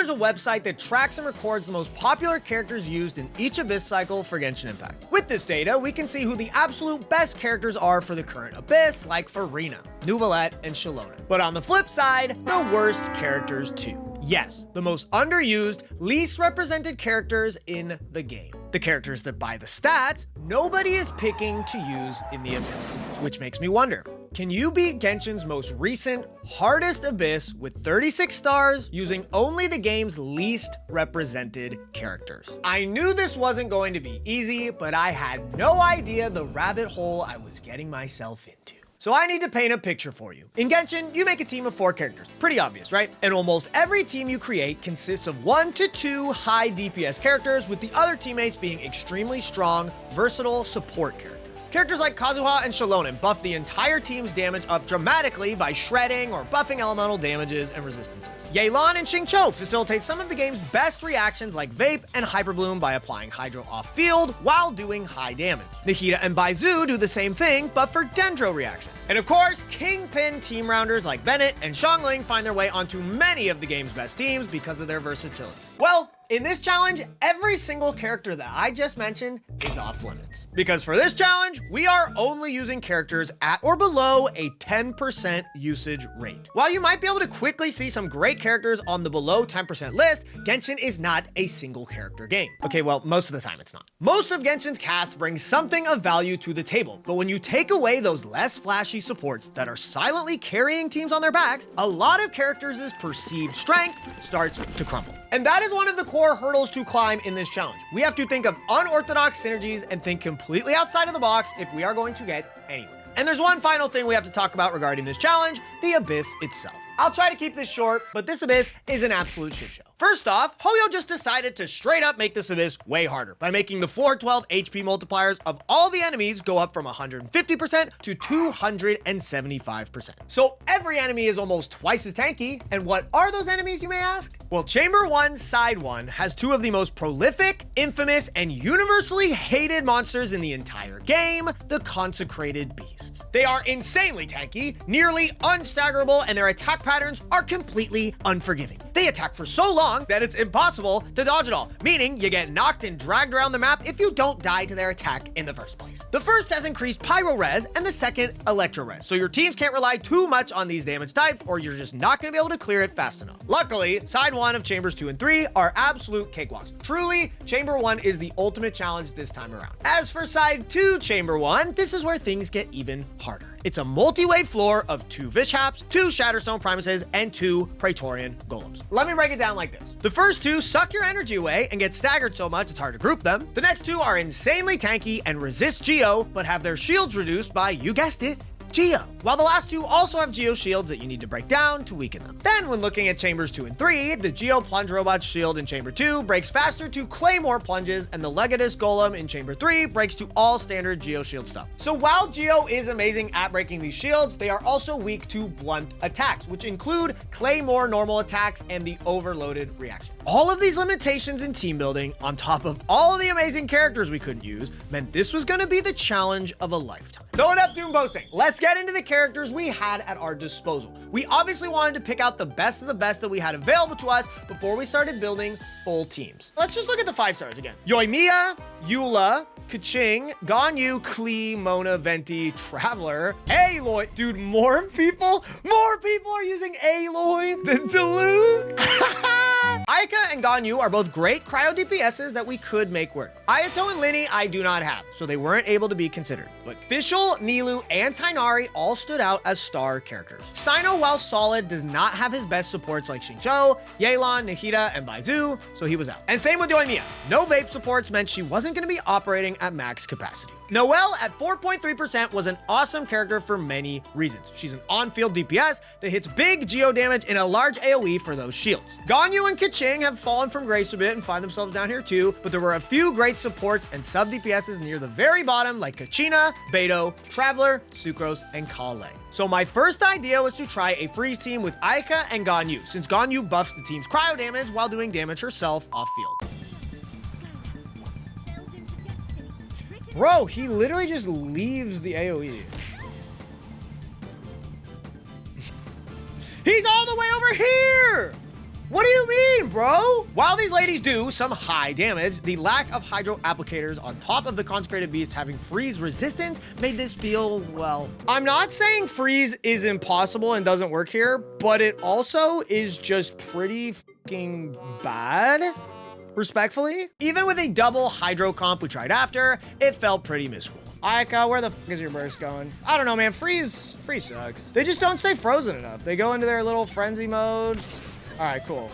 is a website that tracks and records the most popular characters used in each Abyss cycle for Genshin Impact. With this data, we can see who the absolute best characters are for the current Abyss, like for Rena, Neuvillette, and Shalona. But on the flip side, the worst characters too. Yes, the most underused, least represented characters in the game. The characters that by the stats, nobody is picking to use in the Abyss. Which makes me wonder, can you beat Genshin's most recent, hardest Abyss with 36 stars using only the game's least represented characters? I knew this wasn't going to be easy, but I had no idea the rabbit hole I was getting myself into. So I need to paint a picture for you. In Genshin, you make a team of 4 characters. Pretty obvious, right? And almost every team you create consists of 1 to 2 high DPS characters, with the other teammates being extremely strong, versatile support characters. Characters like Kazuha and Shalona buff the entire team's damage up dramatically by shredding or buffing elemental damages and resistances. Yelan and Xingqiu facilitate some of the game's best reactions like Vape and Hyperbloom by applying Hydro off-field while doing high damage. Nahida and Baizu do the same thing, but for Dendro reactions. And of course, Kingpin team rounders like Bennett and Xiangling find their way onto many of the game's best teams because of their versatility. Well, in this challenge, every single character that I just mentioned is off limits. Because for this challenge, we are only using characters at or below a 10% usage rate. While you might be able to quickly see some great characters on the below 10% list, Genshin is not a single character game. Okay, well, most of the time it's not. Most of Genshin's cast brings something of value to the table, but when you take away those less flashy supports that are silently carrying teams on their backs, a lot of characters' perceived strength starts to crumble. And that is one of the core hurdles to climb in this challenge. We have to think of unorthodox synergies and think completely outside of the box if we are going to get anywhere. And there's one final thing we have to talk about regarding this challenge, the Abyss itself. I'll try to keep this short, but this Abyss is an absolute shit show. First off, Hoyo just decided to straight up make this Abyss way harder by making the 412 HP multipliers of all the enemies go up from 150% to 275%. So every enemy is almost twice as tanky. And what are those enemies, you may ask? Well, Chamber 1 Side 1 has 2 of the most prolific, infamous, and universally hated monsters in the entire game, the Consecrated Beasts. They are insanely tanky, nearly unstaggerable, and their attack patterns are completely unforgiving. They attack for so long that it's impossible to dodge it all, meaning you get knocked and dragged around the map if you don't die to their attack in the first place. The first has increased Pyro Res and the second Electro Res, so your teams can't rely too much on these damage types or you're just not going to be able to clear it fast enough. Luckily, Side 1 of Chambers 2 and 3 are absolute cakewalks. Truly, Chamber 1 is the ultimate challenge this time around. As for Side 2 Chamber 1, this is where things get even harder. It's a multi-wave floor of 2 Vishaps, 2 Shatterstone Primuses, and 2 Praetorian Golems. Let me break it down like this. The first 2 suck your energy away and get staggered so much it's hard to group them. The next 2 are insanely tanky and resist Geo, but have their shields reduced by, you guessed it, Geo. While the last 2 also have Geo shields that you need to break down to weaken them. Then when looking at Chambers 2 and 3, the Geo Plunge Robot's shield in Chamber 2 breaks faster to Claymore plunges, and the Legatus Golem in Chamber 3 breaks to all standard Geo shield stuff. So while Geo is amazing at breaking these shields, they are also weak to blunt attacks, which include Claymore normal attacks and the overloaded reaction. All of these limitations in team building, on top of all of the amazing characters we couldn't use, meant this was going to be the challenge of a lifetime. So enough doom boasting. Let's get into the characters we had at our disposal. We obviously wanted to pick out the best of the best that we had available to us before we started building full teams. Let's just look at the 5 stars again. Yoimiya, Eula, Keqing, Ganyu, Klee, Mona, Venti, Traveler, Aloy. Dude, more people are using Aloy than Diluc. Aika and Ganyu are both great cryo DPSs that we could make work. Ayato and Linny I do not have, so they weren't able to be considered. But Fischl, Nilou, and Tighnari all stood out as star characters. Cyno, while solid, does not have his best supports like Xingqiu, Yelan, Nahida, and Baizu, so he was out. And same with Yoimiya. No vape supports meant she wasn't going to be operating at max capacity. Noelle at 4.3% was an awesome character for many reasons. She's an on-field DPS that hits big geo damage in a large AoE for those shields. Ganyu and Keqing have fallen from grace a bit and find themselves down here too, but there were a few great supports and sub DPSs near the very bottom like Kachina, Beidou, Traveler, Sucrose, and Kale. So my first idea was to try a freeze team with Aika and Ganyu, since Ganyu buffs the team's cryo damage while doing damage herself off-field. Bro, he literally just leaves the AoE. He's all the way over here! What do you mean, bro? While these ladies do some high damage, the lack of hydro applicators on top of the consecrated beasts having freeze resistance made this feel, well, I'm not saying freeze is impossible and doesn't work here, but it also is just pretty fucking bad. Respectfully, even with a double hydro comp we tried after, it felt pretty miserable. Aika, where the fuck is your burst going? I don't know, man. Freeze sucks. They just don't stay frozen enough. They go into their little frenzy mode. All right, cool.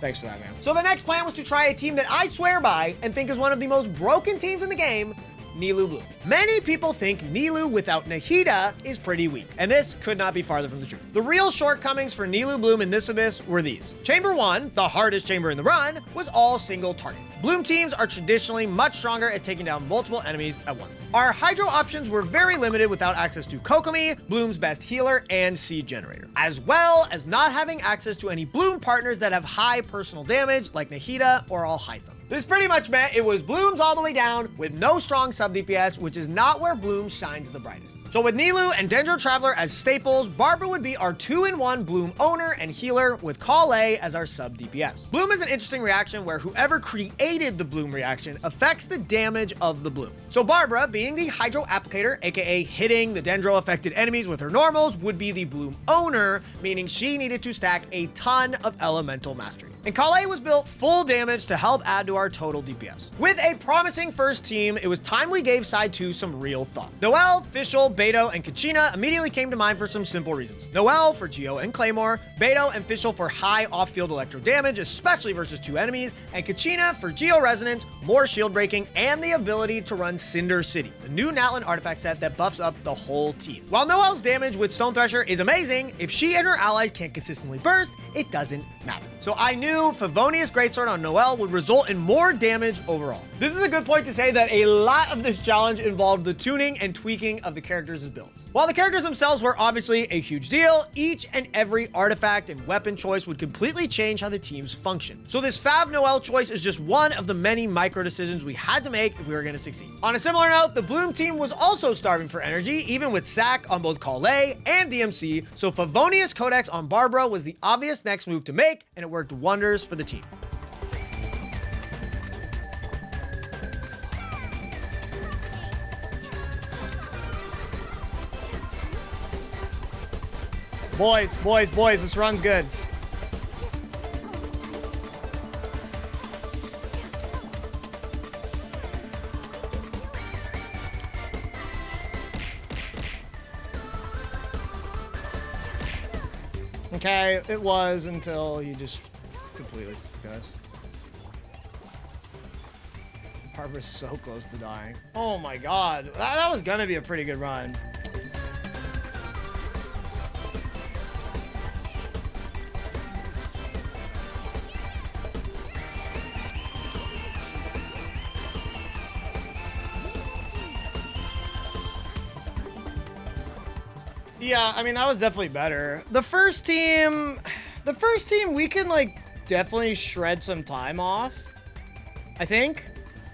Thanks for that, man. So the next plan was to try a team that I swear by and think is one of the most broken teams in the game, Nilou Bloom. Many people think Nilou without Nahida is pretty weak, and this could not be farther from the truth. The real shortcomings for Nilou Bloom in this abyss were these. Chamber 1, the hardest chamber in the run, was all single target. Bloom teams are traditionally much stronger at taking down multiple enemies at once. Our hydro options were very limited without access to Kokomi, Bloom's best healer, and seed generator, as well as not having access to any Bloom partners that have high personal damage like Nahida or Alhaitham. This pretty much meant it was Blooms all the way down with no strong sub DPS, which is not where Bloom shines the brightest. So with Nilou and Dendro Traveler as staples, Barbara would be our 2-in-1 Bloom owner and healer with Kale as our sub DPS. Bloom is an interesting reaction where whoever created the Bloom reaction affects the damage of the Bloom. So Barbara, being the Hydro Applicator, aka hitting the Dendro affected enemies with her normals, would be the Bloom owner, meaning she needed to stack a ton of elemental mastery. And Kale was built full damage to help add to our total DPS. With a promising first team, it was time we gave side 2 some real thought. Noelle, Fischl, Beto, and Kachina immediately came to mind for some simple reasons. Noelle for Geo and Claymore, Beto and Fischl for high off-field electro damage, especially versus 2 enemies, and Kachina for Geo Resonance, more shield breaking, and the ability to run Cinder City, the new Natlan artifact set that buffs up the whole team. While Noelle's damage with Stone Thresher is amazing, if she and her allies can't consistently burst, it doesn't matter. So I knew Favonius Greatsword on Noelle would result in more damage overall. This is a good point to say that a lot of this challenge involved the tuning and tweaking of the characters' builds. While the characters themselves were obviously a huge deal, each and every artifact and weapon choice would completely change how the teams function. So this Fav Noelle choice is just one of the many micro decisions we had to make if we were going to succeed. On a similar note, the Bloom team was also starving for energy, even with Sack on both Kale and DMC, so Favonius Codex on Barbara was the obvious next move to make, and it worked wonders for the team. Boys, this run's good. Okay, it was until you just completely does. Barbara's so close to dying. Oh my god, that was gonna be a pretty good run. Yeah, I mean, that was definitely better. The first team, we can, like, definitely shred some time off. I think.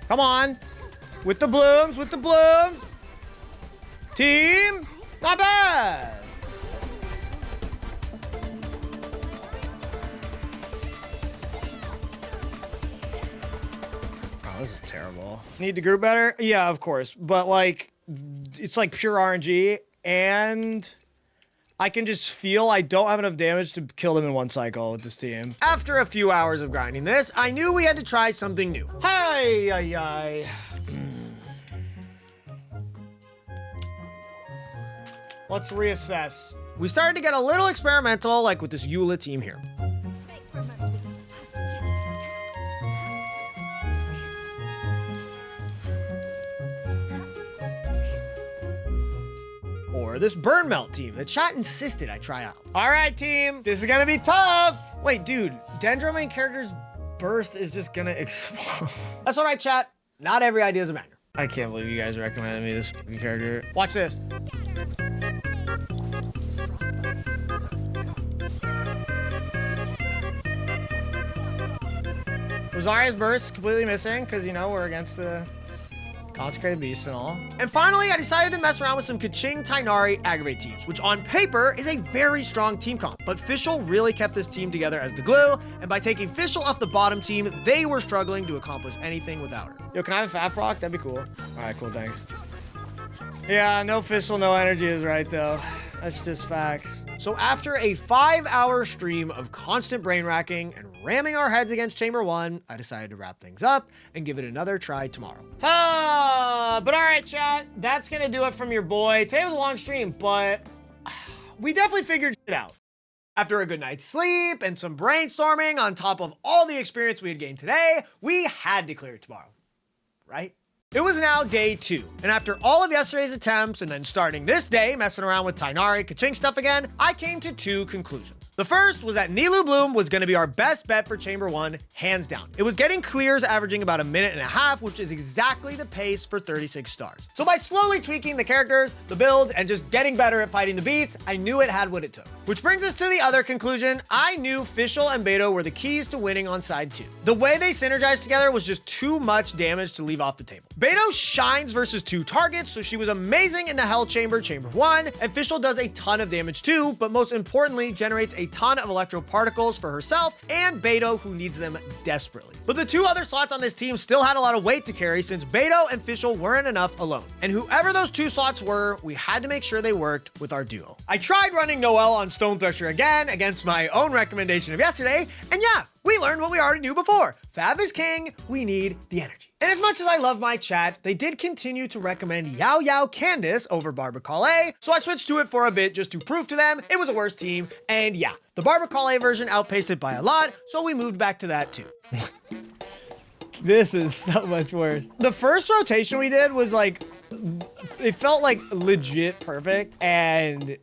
Come on. With the blooms. Team, not bad. Oh, this is terrible. Need to group better? Yeah, of course. But, like, it's, like, pure RNG. And I can just feel I don't have enough damage to kill them in one cycle with this team. After a few hours of grinding this, I knew we had to try something new. Hey. Let's reassess. We started to get a little experimental, like with this Eula team here. Or this Burn Melt team that chat insisted I try out. All right, team, this is gonna be tough. Wait, dude, Dendro main character's burst is just gonna explode. That's all right, chat. Not every idea is a banger. I can't believe you guys recommended me this fucking character. Watch this. Rosaria's burst completely missing because, you know, we're against the Consecrated Beast and all. And finally, I decided to mess around with some Keqing Tighnari Aggravate teams, which on paper is a very strong team comp. But Fischl really kept this team together as the glue, and by taking Fischl off the bottom team, they were struggling to accomplish anything without her. Yo, can I have a fat proc? That'd be cool. All right, cool, thanks. Yeah, no Fischl, no energy is right, though. That's just facts. So after a 5-hour stream of constant brain racking and ramming our heads against Chamber 1, I decided to wrap things up and give it another try tomorrow. But all right, chat, that's gonna do it from your boy. Today was a long stream, but we definitely figured it out. After a good night's sleep and some brainstorming on top of all the experience we had gained today, we had to clear it tomorrow, right? It was now day 2, and after all of yesterday's attempts and then starting this day messing around with Tighnari Keqing stuff again, I came to 2 conclusions. The first was that Nilou Bloom was going to be our best bet for Chamber 1, hands down. It was getting clears averaging about 1.5 minutes, which is exactly the pace for 36 stars. So by slowly tweaking the characters, the builds, and just getting better at fighting the beasts, I knew it had what it took. Which brings us to the other conclusion. I knew Fischl and Beto were the keys to winning on side 2. The way they synergized together was just too much damage to leave off the table. Beto shines versus 2 targets, so she was amazing in the Hell Chamber, Chamber 1, and Fischl does a ton of damage too, but most importantly, generates a ton of electro particles for herself and Beto, who needs them desperately. But the 2 other slots on this team still had a lot of weight to carry since Beto and Fischl weren't enough alone. And whoever those 2 slots were, we had to make sure they worked with our duo. I tried running Noelle on Stone Thresher again against my own recommendation of yesterday, and yeah, we learned what we already knew before. Fav is king, we need the energy. And as much as I love my chat, they did continue to recommend Yao Yao Candace over Barbacale, so I switched to it for a bit just to prove to them it was a worse team, and yeah, the Barbacale version outpaced it by a lot, so we moved back to that too. This is so much worse. The first rotation we did was like, it felt like legit perfect, and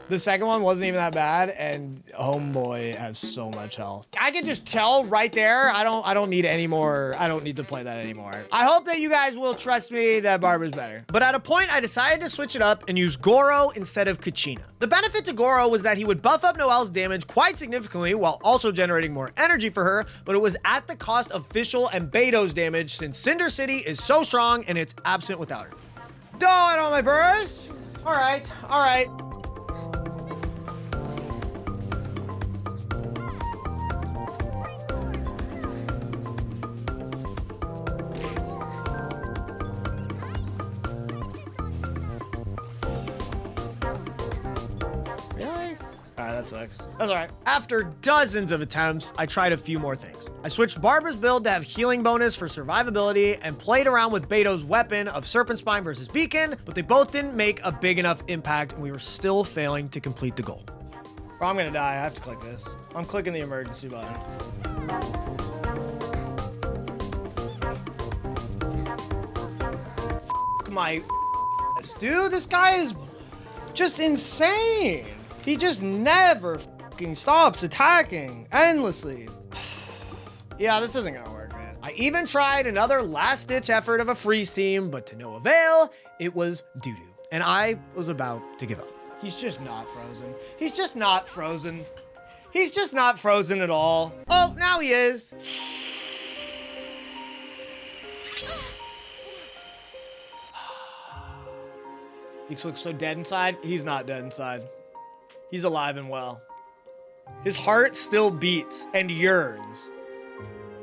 the second one wasn't even that bad, and homeboy has so much health. I can just tell right there, I don't need any more, I don't need to play that anymore. I hope that you guys will trust me that Barber's better. But at a point, I decided to switch it up and use Goro instead of Kachina. The benefit to Goro was that he would buff up Noelle's damage quite significantly while also generating more energy for her, but it was at the cost of Fischl and Beto's damage since Cinder City is so strong and it's absent without her. Don't on my burst. All right, all right. That sucks. That's all right. After dozens of attempts, I tried a few more things. I switched Barbara's build to have healing bonus for survivability and played around with Beto's weapon of Serpent Spine versus Beacon, but they both didn't make a big enough impact and we were still failing to complete the goal. Bro, I'm gonna die. I have to click this. I'm clicking the emergency button. F my dude, this guy is just insane. He just never fucking stops attacking endlessly. Yeah, this isn't gonna work, man. I even tried another last-ditch effort of a freeze team, but to no avail, it was doo-doo. And I was about to give up. He's just not frozen. He's just not frozen. He's just not frozen at all. Oh, now he is. Eakes looks so dead inside. He's not dead inside. He's alive and well. His heart still beats and yearns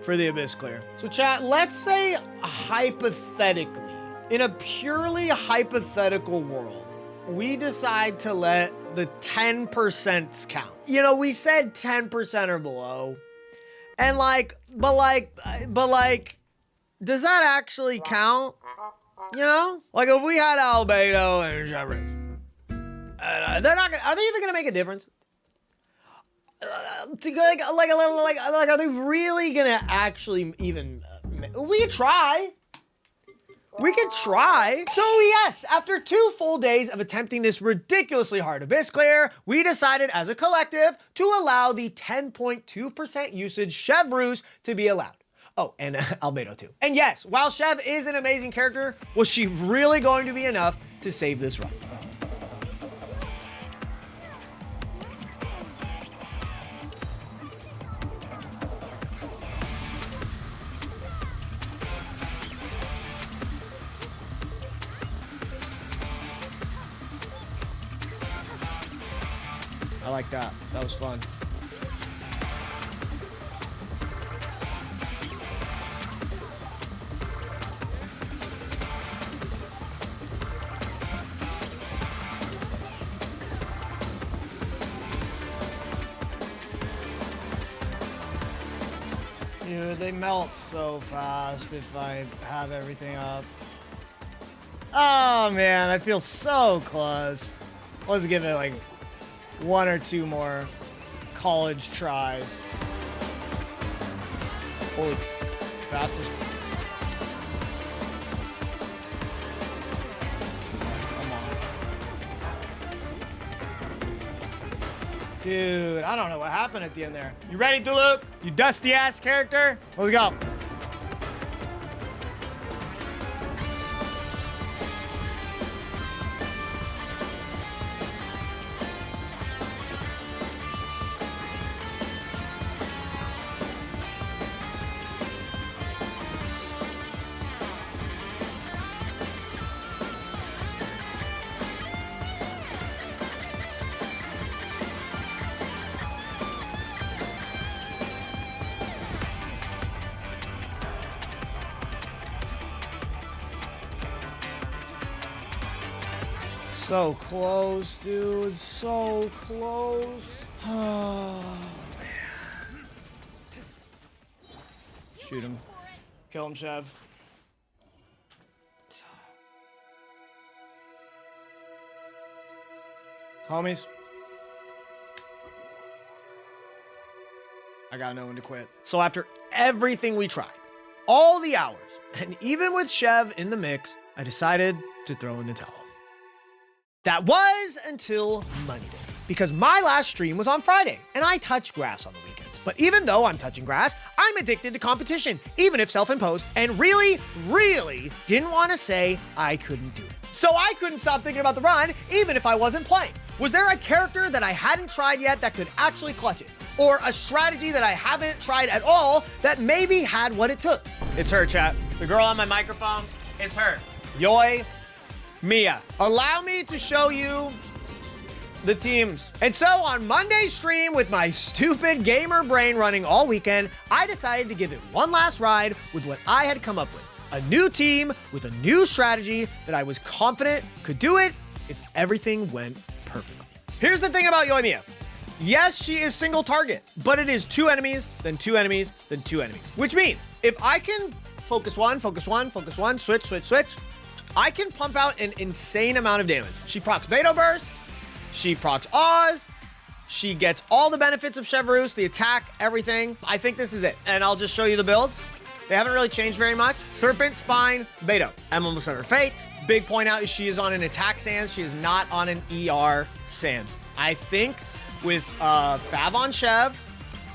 for the Abyss clear. So chat, let's say hypothetically, in a purely hypothetical world, we decide to let the 10% count. You know, we said 10% or below. And but does that actually count? You know? Like if we had Albedo and Jeffrey. They're not gonna, are they even gonna make a difference? Are they really gonna actually even, we could try. We could try. So yes, after 2 full days of attempting this ridiculously hard Abyss clear, we decided as a collective to allow the 10.2% usage Chevreuse to be allowed. Oh, and Albedo too. And yes, while Chev is an amazing character, was she really going to be enough to save this run? like that. That was fun. Dude, they melt so fast if I have everything up. Oh man, I feel so close. Let's give it like 1 or 2 more college tries. Holy, fastest. Come on. Dude, I don't know what happened at the end there. You ready, Duluth? You dusty ass character? Let's go. So close, dude. So close. Oh, man. Shoot him. Kill him, Chev. Homies. I gotta know when to quit. So after everything we tried, all the hours, and even with Chev in the mix, I decided to throw in the towel. That was until Monday, because my last stream was on Friday, and I touch grass on the weekends. But even though I'm touching grass, I'm addicted to competition, even if self-imposed, and really, really didn't want to say I couldn't do it. So I couldn't stop thinking about the run, even if I wasn't playing. Was there a character that I hadn't tried yet that could actually clutch it? Or a strategy that I haven't tried at all that maybe had what it took? It's her, chat. The girl on my microphone is her. Yoi Mia. Allow me to show you the teams. And so on Monday's stream, with my stupid gamer brain running all weekend, I decided to give it one last ride with what I had come up with. A new team with a new strategy that I was confident could do it if everything went perfectly. Here's the thing about Yoi Mia. Yes, she is single target, but it is 2 enemies, then 2 enemies, then 2 enemies. Which means if I can focus one, switch, I can pump out an insane amount of damage. She procs Beto Burst, she procs Oz, she gets all the benefits of Chevreuse, the attack, everything. I think this is it. And I'll just show you the builds. They haven't really changed very much. Serpent, Spine, Beto. Emblem of Center Fate. Big point out is she is on an attack Sans. She is not on an ER Sans. I think with Fav on Chev,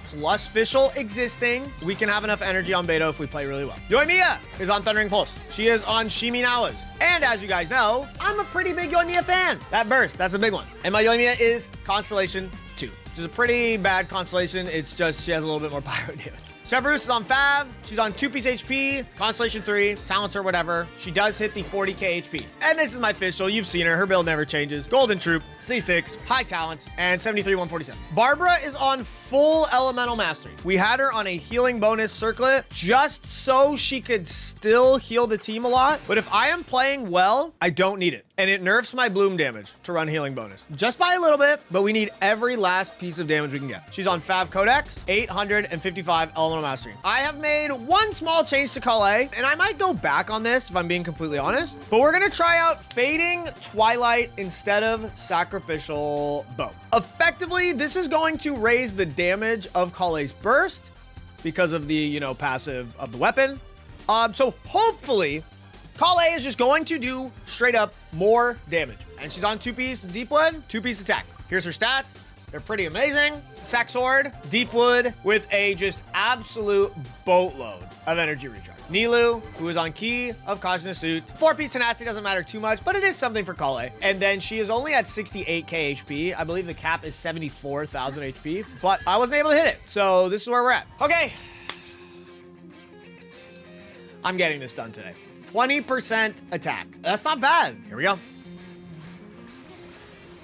plus Fischl existing, we can have enough energy on Beto if we play really well. Yoi Mia is on Thundering Pulse. She is on Shiminawa's. And as you guys know, I'm a pretty big Yoi Mia fan. That burst, that's a big one. And my Yoi Mia is Constellation 2, which is a pretty bad constellation. It's just she has a little bit more pyro damage. Chevreuse is on Fav. She's on 2-piece HP, Constellation 3, talents or whatever. She does hit the 40k HP. And this is my Fischl. You've seen her. Her build never changes. Golden Troop, C6, high talents, and 73, 147. Barbara is on full Elemental Mastery. We had her on a healing bonus circlet just so she could still heal the team a lot. But if I am playing well, I don't need it. And it nerfs my bloom damage to run healing bonus. Just by a little bit, but we need every last piece of damage we can get. She's on Fav Codex, 855 Elemental Mastery. I have made one small change to Calais, and I might go back on this if I'm being completely honest, but we're gonna try out Fading Twilight instead of Sacrificial Bow. Effectively, this is going to raise the damage of Calais' burst because of the, you know, passive of the weapon. So hopefully, Calais is just going to do straight up more damage. And she's on 2-piece Deepwood, 2-piece attack. Here's her stats. They're pretty amazing. Sack Sword, Deepwood with a just absolute boatload of energy recharge. Nilu, who is on Key of Kajna Suit. 4-piece Tenacity doesn't matter too much, but it is something for Calais. And then she is only at 68k HP. I believe the cap is 74,000 HP, but I wasn't able to hit it. So this is where we're at. Okay. I'm getting this done today. 20% attack. That's not bad. Here we go.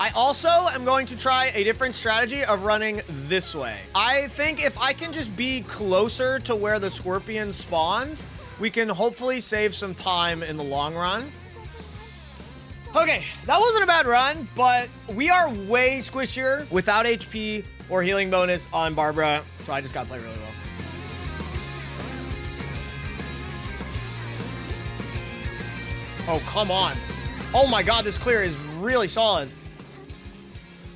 I also am going to try a different strategy of running this way. I think if I can just be closer to where the scorpion spawns, we can hopefully save some time in the long run. Okay, that wasn't a bad run, but we are way squishier without HP or healing bonus on Barbara, so I just gotta play really well. Oh, come on. Oh my god, this clear is really solid.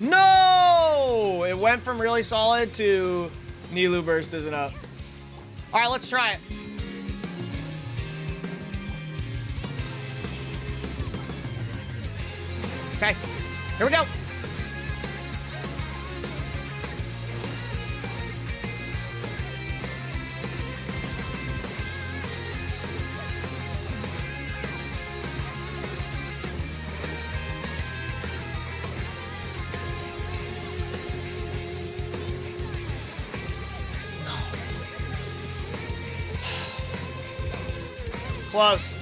No! It went from really solid to Nilu burst isn't up. All right, let's try it. Okay, here we go. Close.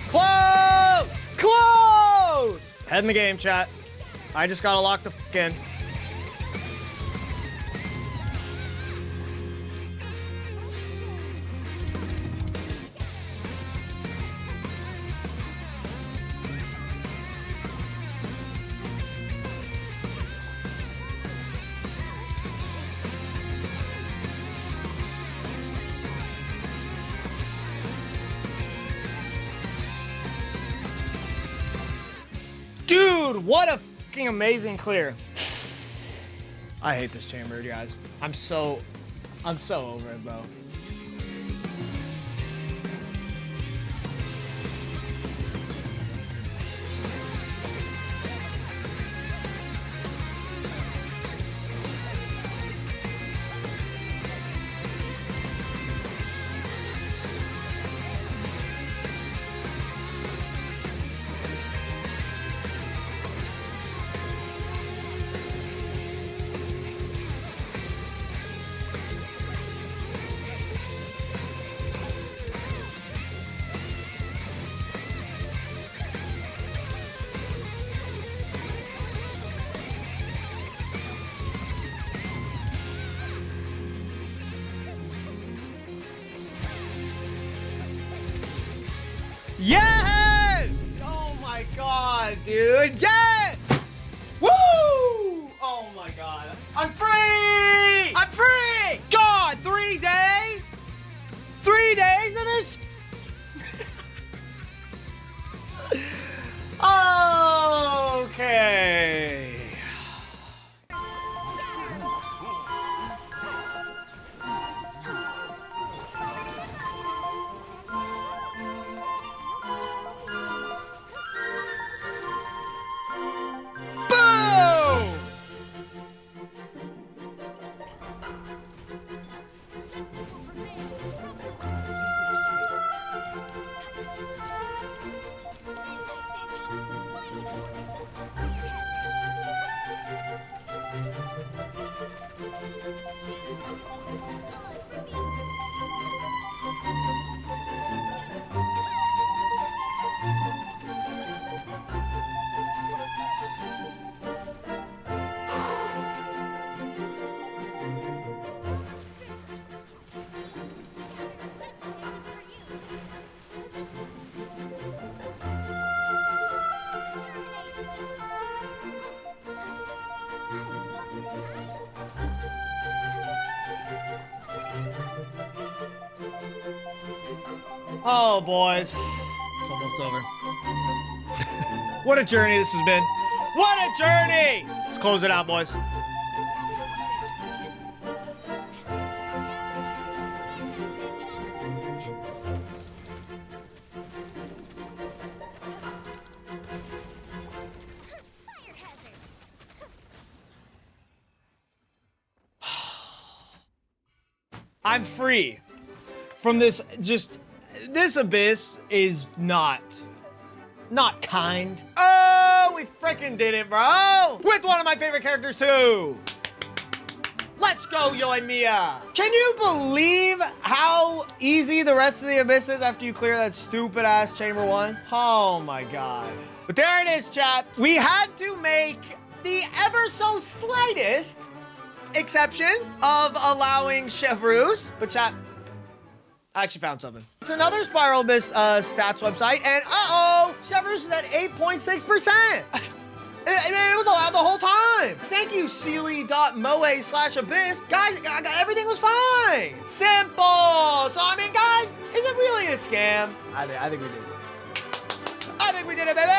Close! Close! Head in the game, chat. I just gotta lock the f in. Dude, what a fucking amazing clear. I hate this chamber, guys. I'm so over it, bro. Yes! Oh my god, dude. Yes! Woo! Oh my god. I'm free! I'm free! God, 3 days? 3 days of this? Okay. Oh, boys. It's almost over. What a journey this has been. What a journey! Let's close it out, boys. I'm free from this. This abyss is not kind. Oh, we freaking did it, bro. With one of my favorite characters too. Let's go, Yoimiya. Can you believe how easy the rest of the abyss is after you clear that stupid ass chamber 1? Oh my god. But there it is, chat. We had to make the ever so slightest exception of allowing Chevreuse. But chat, I actually found something. It's another Spiral Abyss stats website, and Chevreuse is at 8.6%. It was allowed the whole time. Thank you, Sealy.moe/abyss. Guys, everything was fine. Simple. So, I mean, guys, is it really a scam? I think we did. I think we did it, baby.